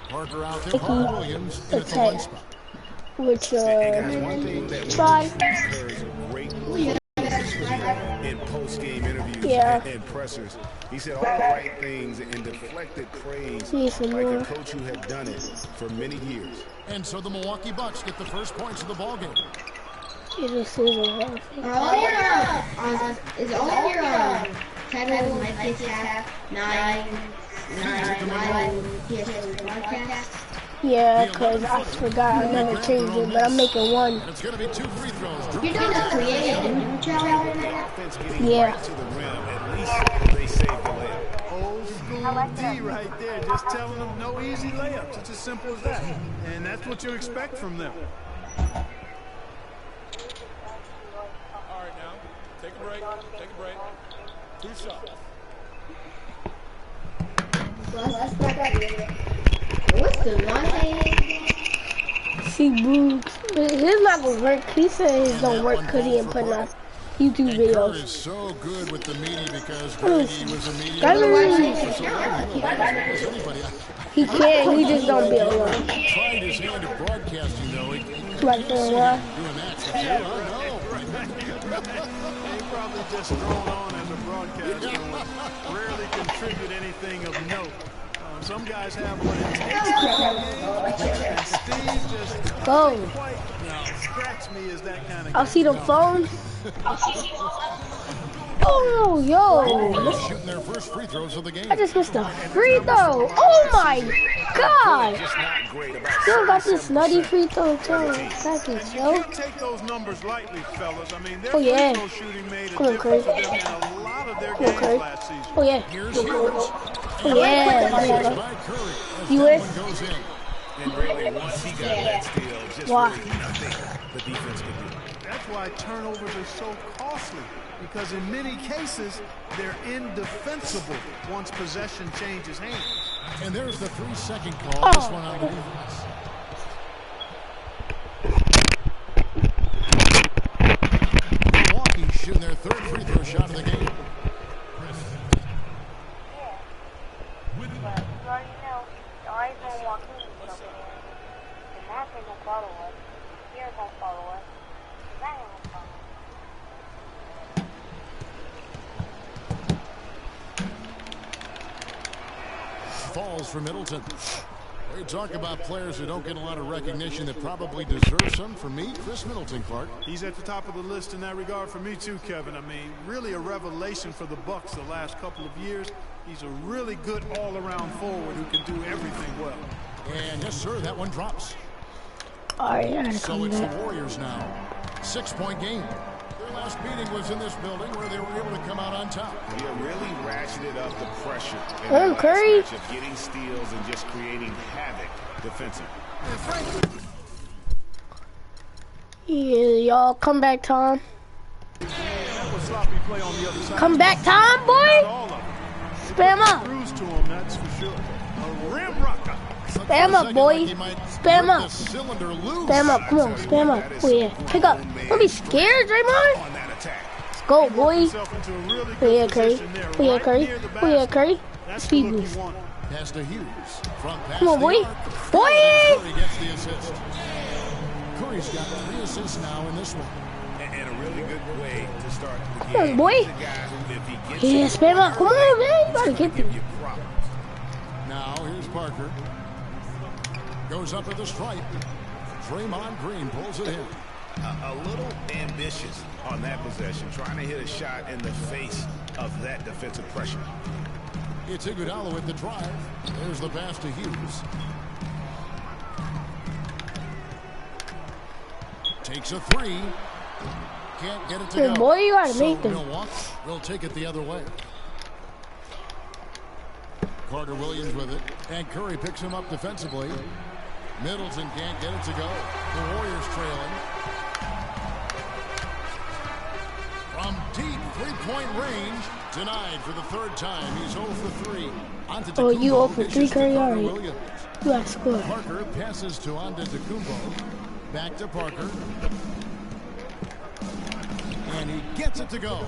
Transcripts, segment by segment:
Parker out there. Parker Williams in at the one spot. Which one thing that try. In post-game interviews and pressers, he said all the right things and deflected praise like a coach who had done it for many years. And so the Milwaukee Bucks get the first points of the ballgame. Is only your title my PS 9 PS podcast? Yeah, because I forgot. I never changed it, but I'm making one. It's going to be 2 free throws. You're doing a creative new challenge? Yeah. At least they saved the layup. Old school D right there, just telling them no easy layups. It's as simple as that. And that's what you expect from them. All right, now, take a break. 2 shots. What's the one? See, Brooks, his not gonna work. He said his don't work because he ain't putting up YouTube videos. Kerr is so good with the media because Greggy was a media. He can, he just don't be alone. He tried his hand at broadcasting, though. Like for a while. Doing that for sure, I know. He probably just thrown on as a broadcaster and rarely contribute anything of note. Some guys have what it takes. And Steve just quite scratch me as that kind of guy. I'll see the phone. Oh, yo. Shooting their first free throws of the game. I just missed a free throw. Oh, my God. Still got this nutty free throw, too. Seconds, yo. You can't take those numbers lightly, fellas. I mean, their free throw shooting made a Come on, difference Curry. in a lot of their games last season. Oh, yeah. Oh, yeah. You with? And really, once he got that steal, just really nothing the defense could do. That's why turnovers are so costly, because in many cases, they're indefensible once possession changes hands. And there's the 3-second call. This one on the defense. Milwaukee shooting their 3rd free throw shot of the game. Falls for Middleton. We talk about players who don't get a lot of recognition that probably deserve some. For me, Chris Middleton, Clark. He's at the top of the list in that regard for me too, Kevin. I mean, really a revelation for the Bucks the last couple of years. He's a really good all-around forward who can do everything well. And yes, sir, that one drops. All right, I gotta So come it's back. the Warriors now. 6-point game. Their last meeting was in this building where they were able to come out on top. Yeah, really ratcheted up the pressure. Oh, Curry. Of getting steals and just creating havoc defensively. Yeah, y'all come back, Tom. Come back, Tom, boy. Spam up. Cruise to him, that's for sure. A rim rocker. Spam up, boy. Spam up. Spam up. Come on, spam up. Oh, yeah. Pick up. Don't be scared, Draymond. Let's go, boy. Oh, yeah, Curry. Oh, yeah, Curry. Oh, yeah, Curry. Speed boost. Pass to Hughes. Come on, boy. Boy! Curry gets the assist. Curry's got 3 assists now in this one. And a really good way to start the game. Come on, boy. Yeah, spam up. Come on, man. You gotta get them. Now, here's Parker. Goes up at the stripe. Draymond Green pulls it in. A little ambitious on that possession, trying to hit a shot in the face of that defensive pressure. It's Iguodala with the drive. There's the pass to Hughes. Takes a 3. Can't get it to go. Boy, you gotta So make them. Milwaukee will take it the other way. Carter Williams with it. And Curry picks him up defensively. Middleton can't get it to go. The Warriors trailing. From deep three-point range. Denied for the 3rd time. He's 0 for 3. Oh, you 0 for 3, Curry? All right. Williams. You gotta score. Parker passes to Antetokounmpo. Back to Parker. And he gets it to go.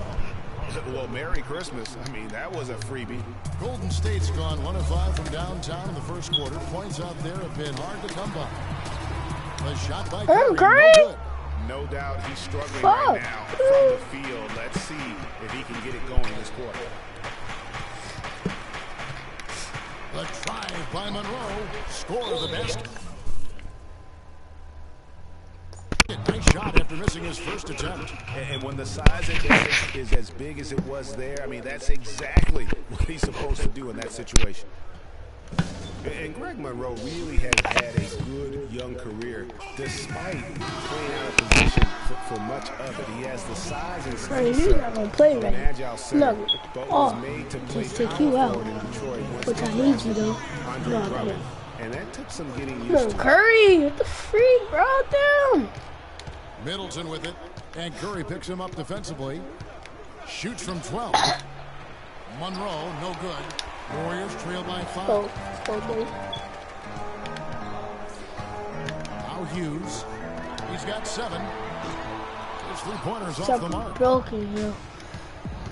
Well, Merry Christmas. I mean, that was a freebie. Golden State's gone 1 of 5 from downtown in the first quarter. Points out there have been hard to come by. A shot by Curry. No good. No doubt he's struggling right now from the field. Let's see if he can get it going this quarter. The drive by Monroe. Score of the basket. Nice shot after missing his first attempt. And when the size advantage is as big as it was there, I mean, that's exactly what he's supposed to do in that situation. And Greg Monroe really has had a good young career despite playing out of position for much of it. He has the size and speed He's not going to play of right. an agile center, but was made to play just take you out. in Detroit. Which I need you though. Andre Drummond. And that took some getting used No, to. Curry, what the freak, bro? Down. Middleton with it, and Curry picks him up defensively. Shoots from 12. Monroe, no good. Warriors trail by 5. Go, boy. Now Hughes. He's got 7. His 3-pointers off the Something mark. broken here.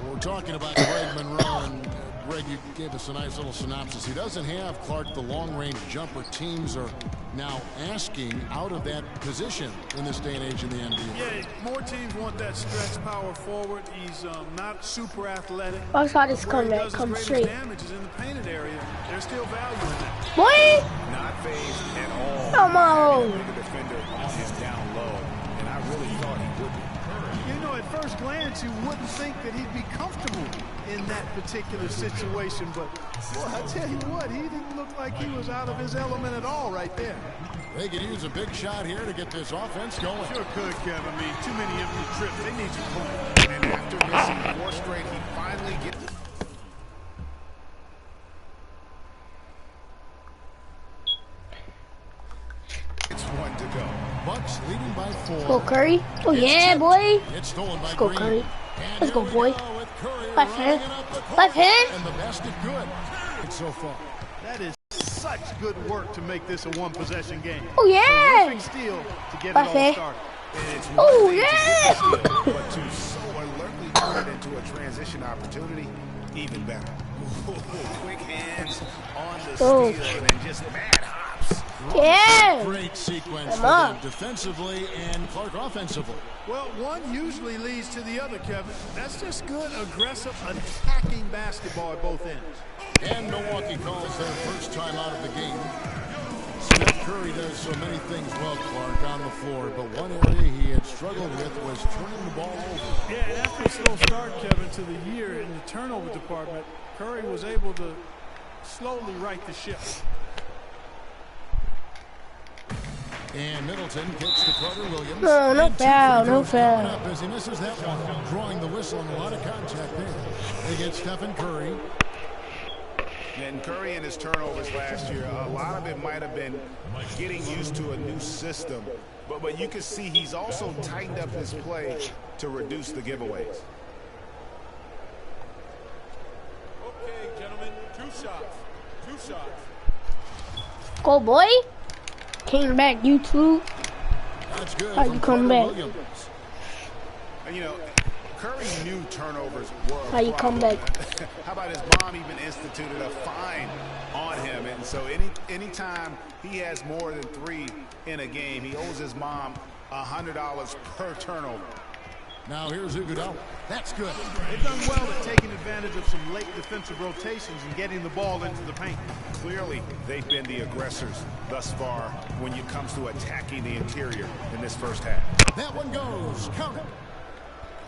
We're talking about Greg Monroe, and Greg, you gave us a nice little synopsis. He doesn't have, Clark, the long-range jumper teams are now asking out of that position in this day and age in the NBA. Yeah, more teams want that stretch power forward. He's not super athletic. Watch how this come straight. Damage is in the painted area. There's still value in that. Boy! Not phased at all. Come on. The defender on him down low, and I really thought he would be. You know, at first glance, you wouldn't think that he'd be comfortable in that particular situation, but boy, I tell you what, he didn't look like he was out of his element at all right there. They could use a big shot here to get this offense going. Sure could, Kevin. I mean, too many empty trips. They need some points. And after missing 4 straight, he finally gets. It's 1 to go. Bucks leading by 4. Go, Curry. Oh, yeah, boy. It's stolen by Let's go, Green. Curry. And Let's go, here we boy. go with Curry Left hand. running up the court. Left hand. And the basket good. It's so far. That is such good work to make this a one-possession game. Oh, yeah. Terrific steal to get it Left all hand. started. It's one Oh, thing to get yeah. the steal, but to so alertly turn it into a transition opportunity, even better. Quick hands on the Oh. steal and then just mad hops. Yeah. Great sequence Come for on. them defensively and Clark offensively. Well, one usually leads to the other, Kevin. That's just good, aggressive, attacking basketball at both ends. And Milwaukee calls their first time out of the game. Steph Curry does so many things well, Clark, on the floor, but one area he had struggled with was turning the ball over. Yeah, and after a slow start, Kevin, to the year in the turnover department, Curry was able to slowly right the ship. And Middleton kicks to Carter Williams. No, no And 2 foul, free no throws coming foul. up as he misses that one, drawing the whistle and a lot of contact there. They get Stephen Curry. And Curry and his turnovers last year, a lot of it might have been getting used to a new system. But you can see he's also tightened up his play to reduce the giveaways. Okay, gentlemen, 2 shots. 2 shots. Go, boy. Came back, YouTube. That's good. How from you come Carter back? And Williams. you know, Curry knew turnovers were a How you come problem. back? How about his mom even instituted a fine on him? And so anytime he has more than 3 in a game, he owes his mom $100 per turnover. Now here's Iguodala. That's good. They've done well at taking advantage of some late defensive rotations and getting the ball into the paint. Clearly, they've been the aggressors thus far when it comes to attacking the interior in this first half. That one goes. Count it.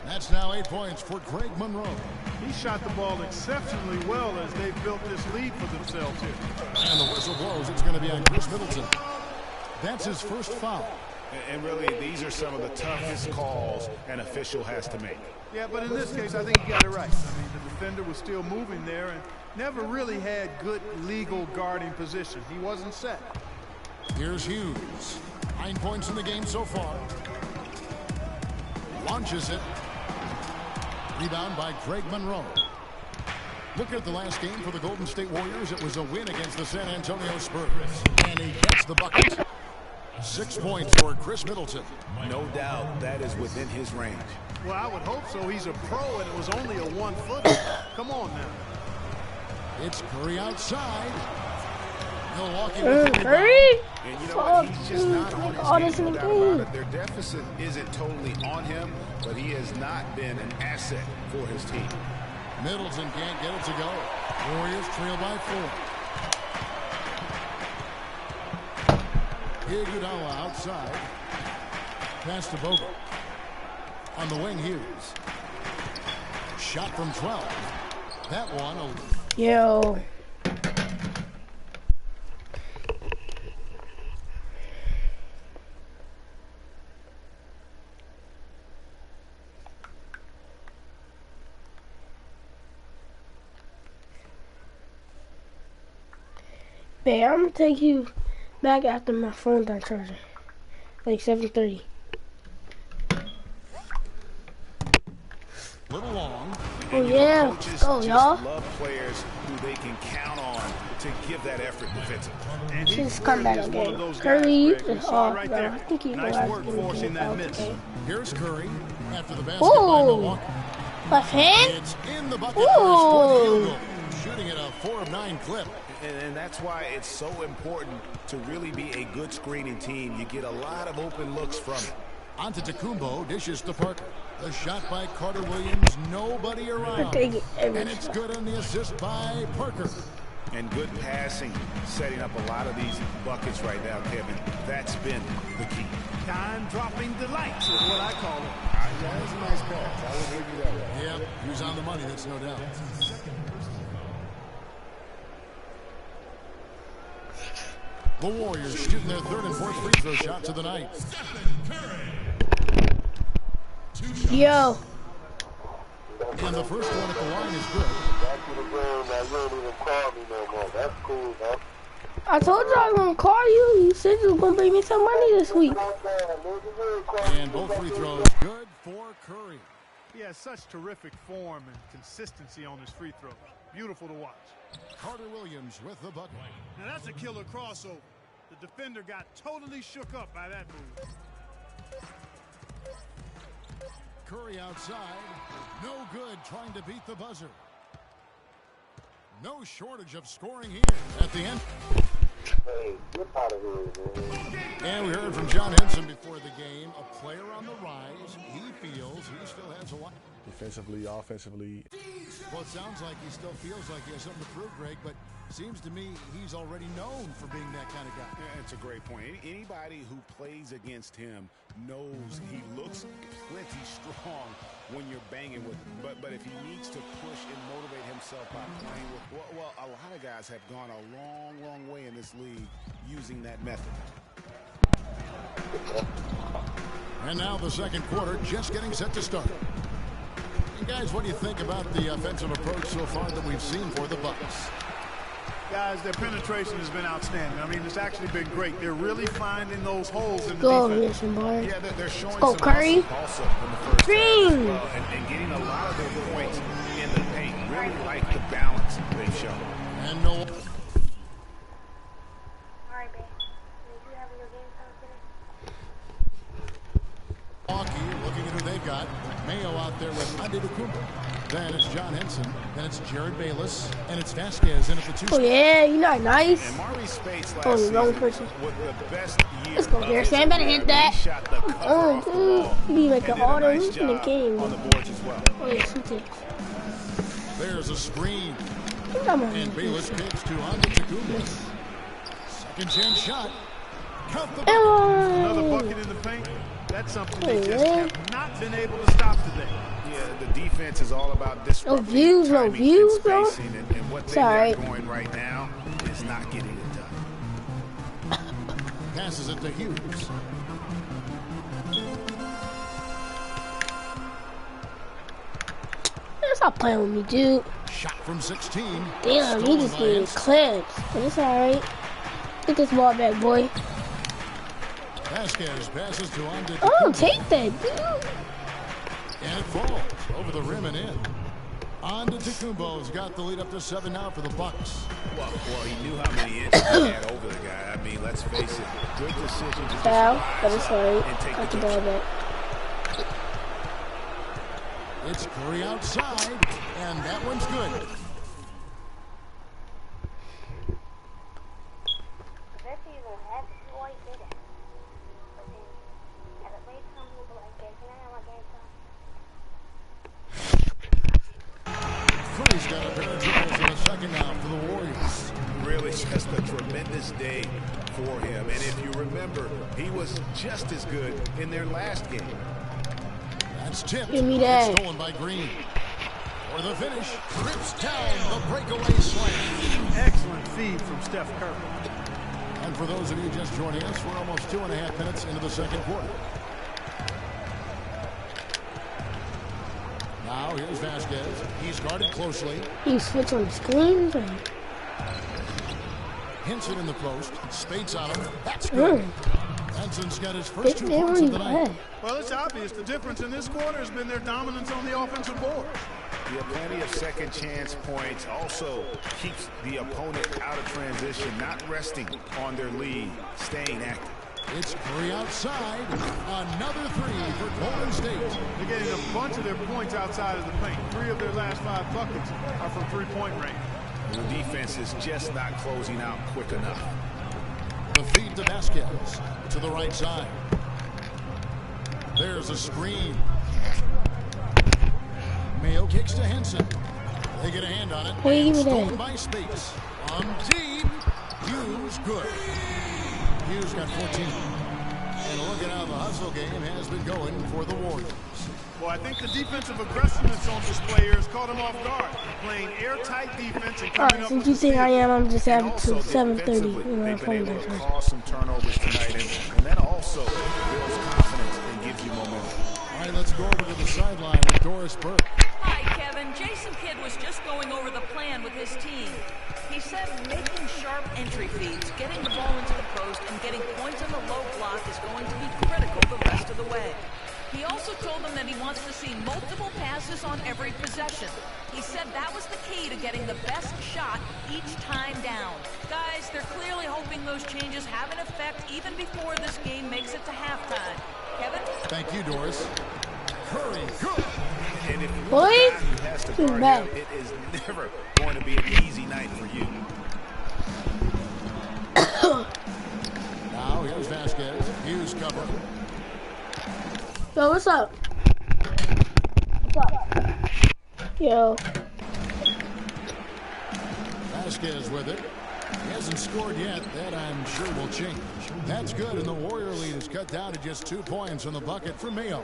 That's now 8 points for Greg Monroe. He shot the ball exceptionally well as they've built this lead for themselves here. And the whistle blows. It's going to be on Chris Middleton. That's his first foul. And really, these are some of the toughest calls an official has to make. Yeah, but in this case, I think he got it right. I mean, the defender was still moving there and never really had good legal guarding position. He wasn't set. Here's Hughes. 9 points in the game so far. Launches it. Rebound by Greg Monroe. Look at the last game for the Golden State Warriors. It was a win against the San Antonio Spurs. And he gets the bucket. 6 points for Chris Middleton. No doubt that is within his range. Well, I would hope so. He's a pro, and it was only a 1-footer. Come on now. It's Curry outside. Milwaukee. Curry? And you know what? He's just not on his game, no doubt about it. Their deficit isn't totally on him, but he has not been an asset for his team. Middleton can't get it to go. Warriors trail by 4. Iguodala outside. Pass to Bogut. On the wing, Hughes. Shot from 12. That one over. Yo. Babe, I'm gonna take you back after my phone's on charging. Like 7:30. Little long. Oh yeah, let's go, y'all. Love players who they can count on to give that effort defensively. Just come back again. Curry is off, bro. I think he's nice work forcing that miss. Here's Curry after the basket by Milwaukee. Left hand? It's in the bucket for his fourth field goal. Shooting at a 4 of 9 clip. And that's why it's so important to really be a good screening team. You get a lot of open looks from it. Antetokounmpo dishes to Parker. The shot by Carter Williams, nobody around. And it's good on the assist by Parker. And good passing, setting up a lot of these buckets right now, Kevin. That's been the key. Time-dropping delights is what I call it. That's a nice pass. I will give you that. Yeah, he was on the money, that's no doubt. The Warriors shooting their third and fourth free throw shots of the night. Yo. And the first one at the line is good. I told you I was gonna call you. You said you were gonna bring me some money this week. And both free throws good for Curry. He has such terrific form and consistency on his free throws. Beautiful to watch. Carter Williams with the bucket. Now that's a killer crossover. The defender got totally shook up by that move. Curry outside. No good trying to beat the buzzer. No shortage of scoring here at the end. Hey, get out of here, man. And we heard from John Henson before the game. A player on the rise. He feels he still has a lot. Defensively, offensively. Well, it sounds like he still feels like he has something to prove, Greg, but seems to me he's already known for being that kind of guy. Yeah, it's a great point. Anybody who plays against him knows he looks plenty strong when you're banging with him. But if he needs to push and motivate himself by playing with, well, a lot of guys have gone a long, long way in this league using that method. And now the second quarter just getting set to start. And guys, what do you think about the offensive approach so far that we've seen for the Bucks? Guys, their penetration has been outstanding. I mean, it's actually been great. They're really finding those holes in the defense. Yeah, they're showing some Curry also in the first Green. half and getting a lot of their points in the paint. Really like the balance they've shown. And no. Milwaukee looking at who they've got. Mayo out there with Antetokounmpo. Then it's John Henson. Then it's Jared Bayless. And it's Vasquez in at the 2. Oh yeah, you're not nice. And Marvin Spates last Oh, wrong season person. with the best year. Let's go, Harrison. Better hit that. Oh, dude. You be like an auto in the game. On the boards as well. Oh yeah, shoot it. There's a screen. Come on. And Bayless kicks to Antetokounmpo. Second chance shot. Count the Another bucket in the paint. That's something they just have not been able to stop today. Yeah, the defense is all about disrupting views, no timing views, and bro. spacing, and what they got going right now is not getting it done. Passes it to Hughes. Stop playing with me, dude. Shot from 16. Damn, he just getting clipped. But it's alright. Get this ball back, boy. Vasquez passes to Antetokounmpo. Oh, take that, dude. And it falls over the rim and in. On to Tecumbo's got the lead up to 7 now for the Bucks. Well, he knew how many inches he had over the guy. I mean, let's face it, good decision to Foul, just but it's alright. and take Got the the ball back. It's Curry outside, and that one's good. Curry's got a pair of dribbles in a second now for the Warriors. Really just a tremendous day for him. And if you remember, he was just as good in their last game. That's tipped. Give me that. It's stolen by Green. For the finish, trips down the breakaway slam. Excellent feed from Steph Curry. And for those of you just joining us, we're almost 2.5 minutes into the second quarter. Now here's Vasquez. He's guarded closely. You switch on the screens? Or? Hinson in the post. Spates on him. That's good. Henson's got his first 2 points of the night. Well, it's obvious the difference in this quarter has been their dominance on the offensive board. Yeah, plenty of second chance points. Also keeps the opponent out of transition, not resting on their lead, staying active. It's Curry outside. Another 3 for Golden State. They're getting a bunch of their points outside of the paint. 3 of their last 5 buckets are from three-point range. The defense is just not closing out quick enough. The feed to Vasquez to the right side. There's a screen. Mayo kicks to Henson. They get a hand on it. Stolen by Spates. On deep. Hughes good. Hughes got 14. And look at how the hustle game has been going for the Warriors. Well, I think the defensive aggressiveness on display here has caught him off guard. Playing airtight defense and coming up since with you think I am, I'm just having Also, to 7:30. they've been able to cause some turnovers tonight, and that also builds confidence and gives you momentum. All right, let's go over to the sideline with Doris Burke. Hi, Kevin. Jason Kidd was just going over the plan with his team. He said making sharp entry feeds, getting the ball into the post, and getting points on the low block is going to be critical the rest of the way. He also told them that he wants to see multiple passes on every possession. He said that was the key to getting the best shot each time down. Guys, they're clearly hoping those changes have an effect even before this game makes it to halftime. Kevin? Thank you, Doris. Curry, good. And if Boys, he has to guard bad. him, it is never going to be an easy night for you. Now here's Vasquez. Hughes cover. Yo, what's up? What's up? Yo. Vasquez with it. He hasn't scored yet. That I'm sure will change. That's good, and the Warrior lead is cut down to just 2 points on the bucket for Mayo.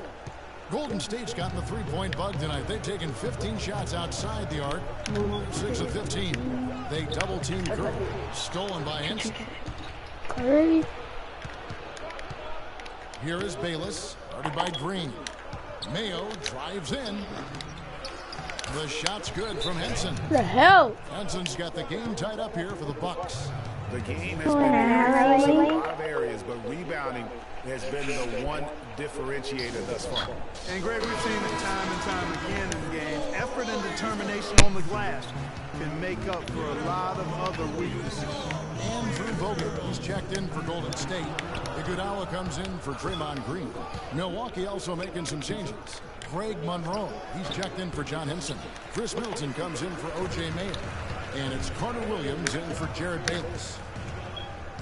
Golden State's gotten the three-point bug tonight. They've taken 15 shots outside the arc. 6 of 15. They double-team Curry. Stolen by Henson. Curry. Here is Bayless. Guarded by Green. Mayo drives in. The shot's good from Henson. The hell? Henson's got the game tied up here for the Bucks. The game has been close in a lot of areas, but rebounding has been the one differentiator thus far. And Greg, we've seen it time and time again in games. Effort and determination on the glass can make up for a lot of other weaknesses. Andrew Bogut, he's checked in for Golden State. Iguodala comes in for Draymond Green. Milwaukee also making some changes. Greg Monroe, he's checked in for John Henson. Chris Middleton comes in for O.J. Mayo. And it's Carter Williams in for Jared Bayless.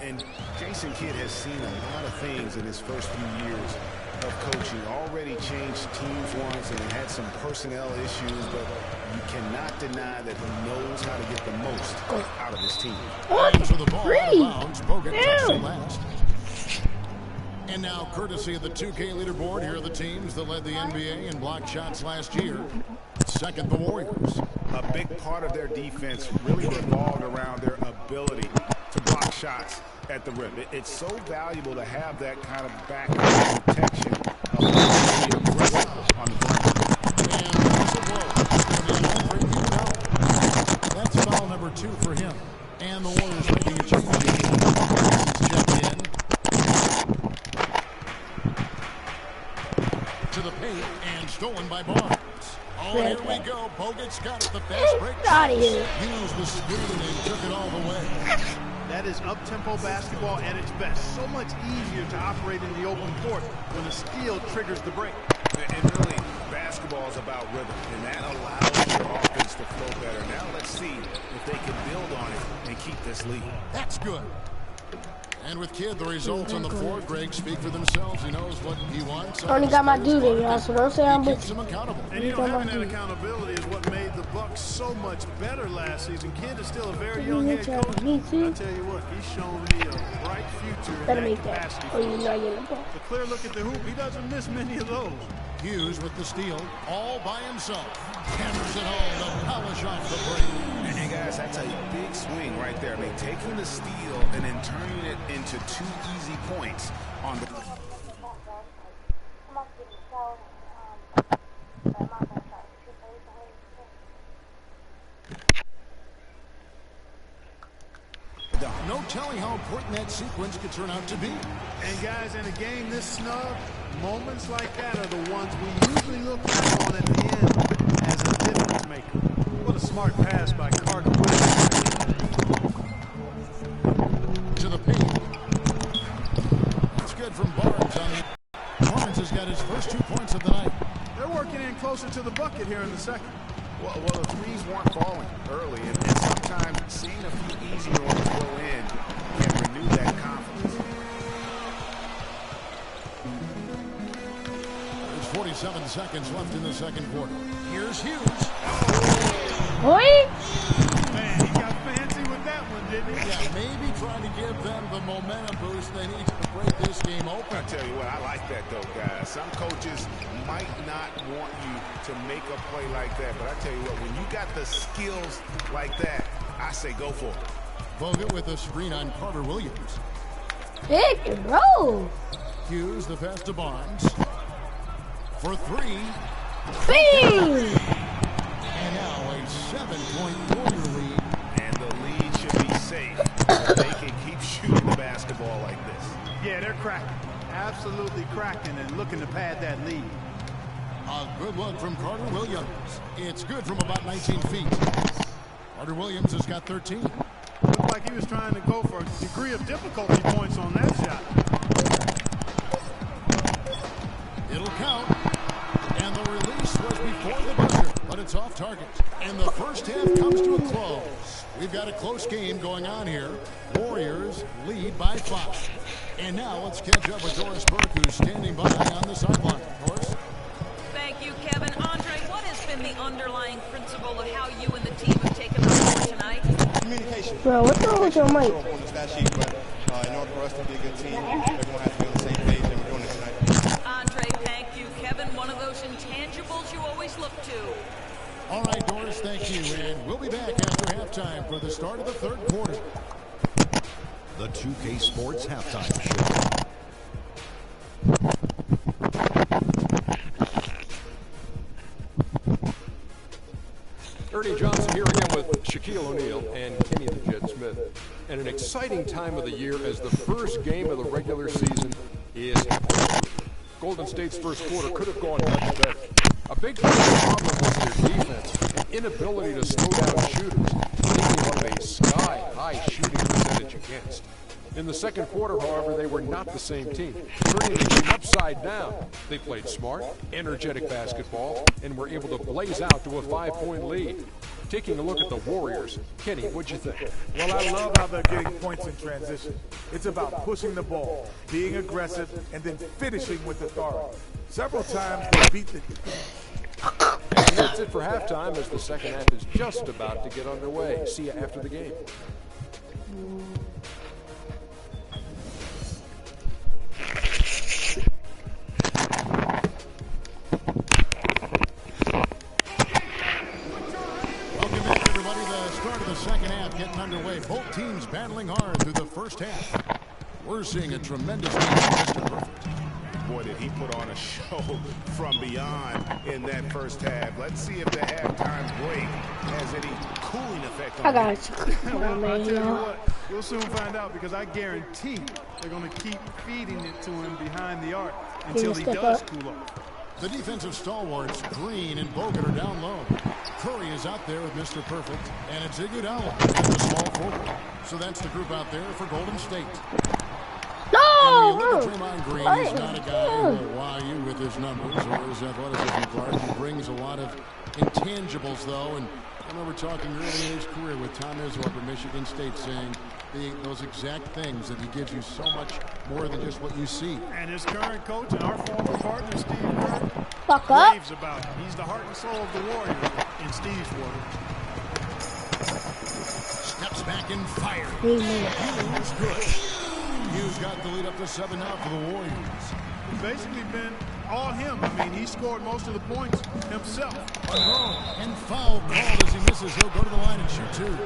And Jason Kidd has seen a lot of things in his first few years of coaching. Already changed teams once and had some personnel issues, but you cannot deny that he knows how to get the most out of his team. To the ball out of bounds. Bogut touched it last. And now, courtesy of the 2K leaderboard, here are the teams that led the NBA in blocked shots last year. Second, the Warriors. A big part of their defense really revolved around their ability to block shots at the rim. It's so valuable to have that kind of background protection of the aggressive on the ground. And that's a blow. That's foul number 2 for him. And the Warriors making a change. He's checked in. To the paint and stolen by Barnes. Oh, here we go. Bogut's got it. The fast break. Get out of here. Used the speed and took it all the way. That is up-tempo basketball at its best. So much easier to operate in the open court when a steal triggers the break. And really, basketball is about rhythm, and that allows your offense to flow better. Now let's see if they can build on it and keep this lead. That's good. And with Kidd, the results on the floor, Greg, speak for themselves. He knows what he wants. I only got my duty, y'all, so don't say I'm He with keeps him accountable. And you know, having that accountability is what made the Bucks so much better last season. Kidd is still a very young head coach. Me too. I tell you what, he's shown me a bright future in Better that make that. capacity. Or you're not getting the ball. A clear look at the hoop. He doesn't miss many of those. Hughes with the steal, all by himself. Hammers it home to polish off the break. And guys, that's a big swing right there. I mean, taking the steal and then turning it into 2 easy points on the... No telling how important that sequence could turn out to be. And guys, in a game this snug, moments like that are the ones we usually look back on at the end as a difference maker. What a smart pass by Carter Williams. To the paint. It's good from Barnes on the... Barnes has got his first 2 points of the night. They're working in closer to the bucket here in the second. Well, the threes weren't falling early, and sometimes seeing a few easier ones go in can renew that confidence. There's 47 seconds left in the second quarter. Here's Hughes. Boy! Man, he got fancy with that one, didn't he? Yeah, maybe trying to give them the momentum boost they need to break this game open. I tell you what, I like that though, guys. Some coaches might not want you to make a play like that, but I tell you what, when you got the skills like that, I say go for it. Bogut with a screen on Carter Williams. Pick and roll. Hughes, the pass to Barnes. For 3. Bing! And now a 7-point Warrior lead. And the lead should be safe. They can keep shooting the basketball like this. Yeah, they're cracking. Absolutely cracking and looking to pad that lead. A good look from Carter Williams. It's good from about 19 feet. Carter Williams has got 13. Looked like he was trying to go for a degree of difficulty points on that shot. It'll count. And the release was before the buzzer, but it's off target. And the first half comes to a close. We've got a close game going on here. Warriors lead by 5. And now let's catch up with Doris Burke, who's standing by on the sideline. Doris? Thank you, Kevin. Andre, what has been the underlying principle of how you and the team have taken the floor tonight? Communication. Bro, what's wrong with your mic? On the stat sheet, but in order for us to be a good team, everyone has to be on the same page, and we're doing it tonight. Andre, thank you. Kevin, one of those intangibles you always look to. All right, Doris, thank you. And we'll be back after halftime for the start of the third quarter. The 2K Sports Halftime Show. Ernie Johnson here again with Shaquille O'Neal and Kenny the Jet Smith. And an exciting time of the year as the first game of the regular season is Golden State's first quarter could have gone much better. A big problem was their defense and inability to slow down shooters, leading up a sky-high shooting percentage against. In the second quarter, however, they were not the same team, turning the game upside down. They played smart, energetic basketball, and were able to blaze out to a 5-point lead. Taking a look at the Warriors, Kenny, what'd you think? Well, I love how they're getting points in transition. It's about pushing the ball, being aggressive, and then finishing with authority. Several times they beat the... And that's it for halftime as the second half is just about to get underway. See you after the game. Second half getting underway. Both teams battling hard through the first half. We're seeing a tremendous game from Mr. Perfect. Boy, did he put on a show from beyond in that first half. Let's see if the halftime break has any cooling effect on I got it. Well, I'll tell you what, you'll soon find out because I guarantee they're going to keep feeding it to him behind the arc until he does cool off. The defensive stalwarts, Green and Bogut, are down low. Curry is out there with Mr. Perfect, and it's Iguodala at the small forward. So that's the group out there for Golden State. No! Draymond Green is not a guy who will wow you with his numbers or his athleticism, Clark. He brings a lot of intangibles, though, and I remember talking early in his career with Tom Izzo at Michigan State saying those exact things, that he gives you so much more than just what you see. And his current coach and our former partner, Steve Kerr, raves about him. He's the heart and soul of the Warriors, in Steve's words. Steps back and fires. Hughes good. Hughes got the lead up to 7 now for the Warriors. It's basically been all him. I mean, he scored most of the points himself. And foul called as he misses. He'll go to the line and shoot 2.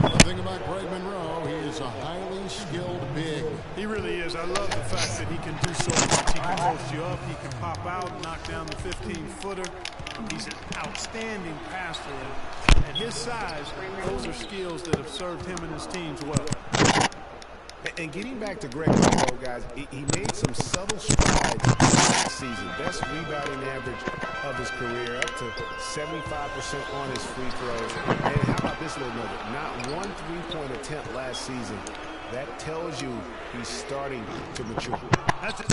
The thing about Greg Monroe, he is a highly skilled big. He really is. I love the fact that he can do so much. He can post you up, he can pop out, knock down the 15-footer. He's an outstanding passer. At his size, those are skills that have served him and his teams well. And getting back to Greg Monroe, guys, he made some subtle strides last season. Best rebounding average of his career, up to 75% on his free throws. And how about this little nugget? Not one three-point attempt last season. That tells you he's starting to mature. That's it.